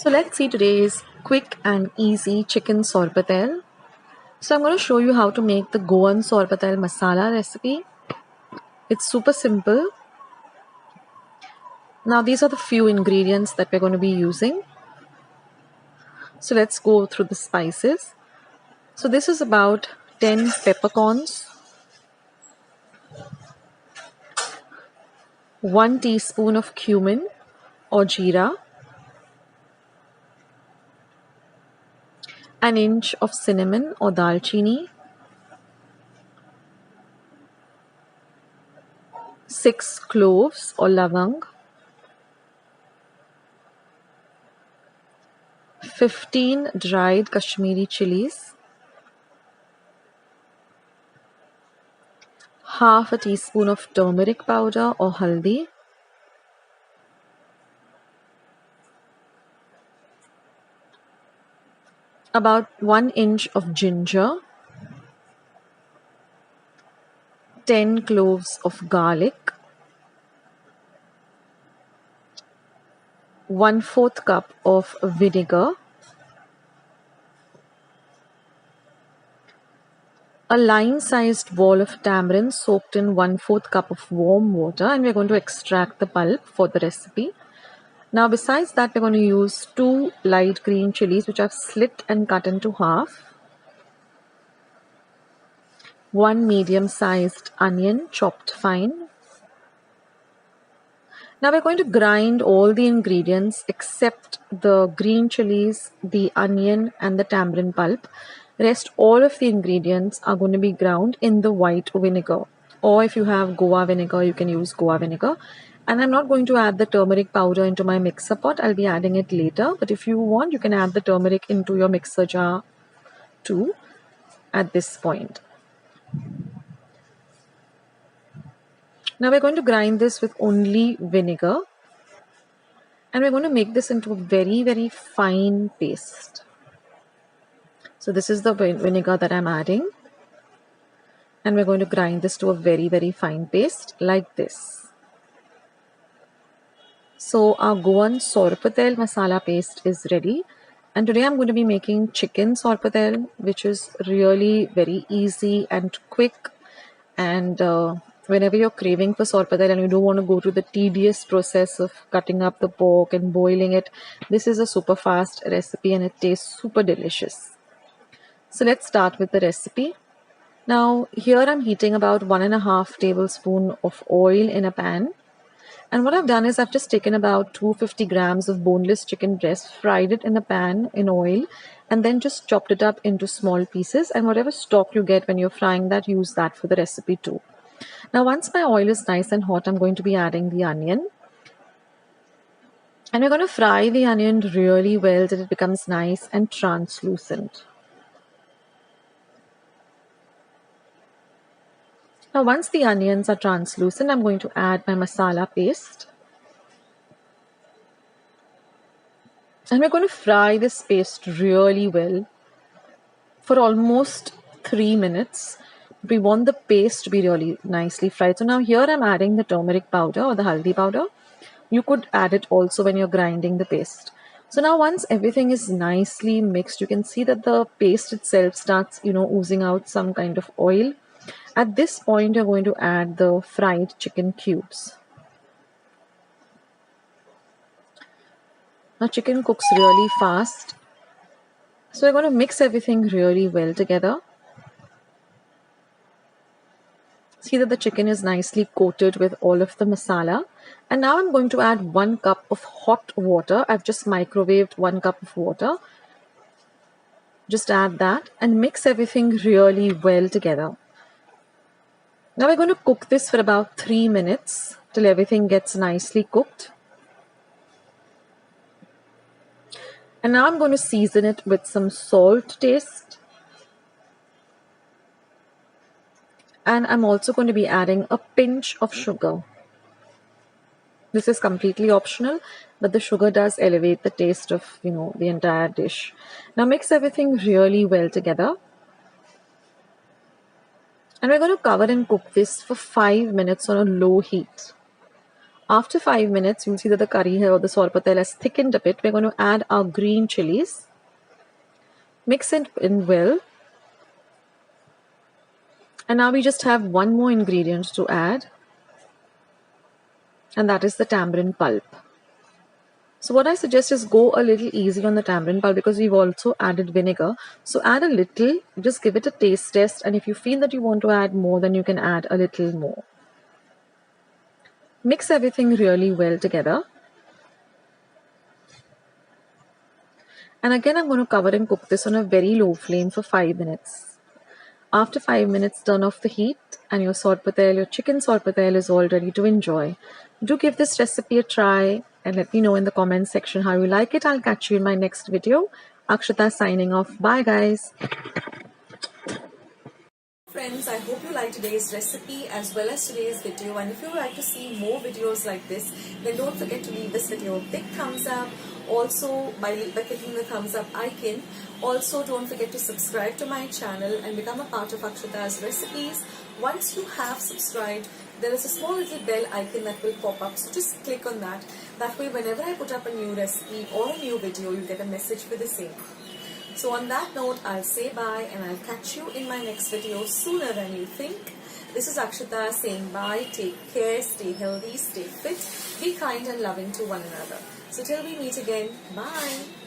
So let's see today's quick and easy chicken sorpotel. So I'm going to show you how to make the Goan Sorpotel Masala recipe. It's super simple. Now these are the few ingredients that we're going to be using. So let's go through the spices. So this is about 10 peppercorns, 1 teaspoon of cumin or jeera, an inch of cinnamon or dalchini, 6 cloves or lavang, 15 dried Kashmiri chilies, half a teaspoon of turmeric powder or haldi, about 1 inch of ginger, 10 cloves of garlic, 1/4 cup of vinegar, a lime-sized ball of tamarind soaked in 1/4 cup of warm water, and we're going to extract the pulp for the recipe. Now besides that, we're going to use 2 light green chilies which I've slit and cut into half, 1 medium-sized onion chopped fine. Now we're going to grind all the ingredients except the green chilies, the onion and the tamarind pulp. Rest all of the ingredients are going to be ground in the white vinegar, or if you have Goa vinegar, you can use Goa vinegar. And I'm not going to add the turmeric powder into my mixer pot. I'll be adding it later. But if you want, you can add the turmeric into your mixer jar too at this point. Now we're going to grind this with only vinegar. And we're going to make this into a very, very fine paste. So this is the vinegar that I'm adding. And we're going to grind this to a very, very fine paste like this. So our Goan Sorpotel masala paste is ready. And today I'm going to be making chicken sorpotel, which is really very easy and quick. And whenever you're craving for sorpotel and you don't want to go through the tedious process of cutting up the pork and boiling it, this is a super fast recipe and it tastes super delicious. So let's start with the recipe. Now here I'm heating about 1.5 tablespoons of oil in a pan. And what I've done is I've just taken about 250 grams of boneless chicken breast, fried it in the pan in oil, and then just chopped it up into small pieces. And whatever stock you get when you're frying that, use that for the recipe too. Now once my oil is nice and hot, I'm going to be adding the onion. And we're going to fry the onion really well till it becomes nice and translucent. Now once the onions are translucent, I'm going to add my masala paste. And we're going to fry this paste really well for almost 3 minutes. We want the paste to be really nicely fried. So now here I'm adding the turmeric powder or the haldi powder. You could add it also when you're grinding the paste. So now once everything is nicely mixed, you can see that the paste itself starts, oozing out some kind of oil. At this point, you're going to add the fried chicken cubes. Now chicken cooks really fast. So we're going to mix everything really well together. See that the chicken is nicely coated with all of the masala. And now I'm going to add 1 cup of hot water. I've just microwaved 1 cup of water. Just add that and mix everything really well together. Now we're going to cook this for about 3 minutes till everything gets nicely cooked. And now I'm going to season it with some salt to taste. And I'm also going to be adding a pinch of sugar. This is completely optional, but the sugar does elevate the taste of, the entire dish. Now mix everything really well together. And we're going to cover and cook this for 5 minutes on a low heat. After 5 minutes, you'll see that the curry here or the sorpotel has thickened a bit. We're going to add our green chilies. Mix it in well. And now we just have one more ingredient to add, and that is the tamarind pulp. So what I suggest is go a little easy on the tamarind pulp because we've also added vinegar. So add a little, just give it a taste test, and if you feel that you want to add more, then you can add a little more. Mix everything really well together. And again, I'm going to cover and cook this on a very low flame for 5 minutes. After 5 minutes, turn off the heat and your sorpotel, your chicken sorpotel is all ready to enjoy. Do give this recipe a try and let me know in the comments section how you like it. I'll catch you in my next video. Akshata signing off. Bye guys. Friends, I hope you liked today's recipe as well as today's video, and if you would like to see more videos like this, then don't forget to leave this video a big thumbs up. Also, by clicking the thumbs up icon, also don't forget to subscribe to my channel and become a part of Akshata's recipes. Once you have subscribed, there is a small little bell icon that will pop up, so just click on that. That way, whenever I put up a new recipe or a new video, you get a message for the same. So on that note, I'll say bye and I'll catch you in my next video sooner than you think. This is Akshata saying bye, take care, stay healthy, stay fit, be kind and loving to one another. So till we meet again, bye.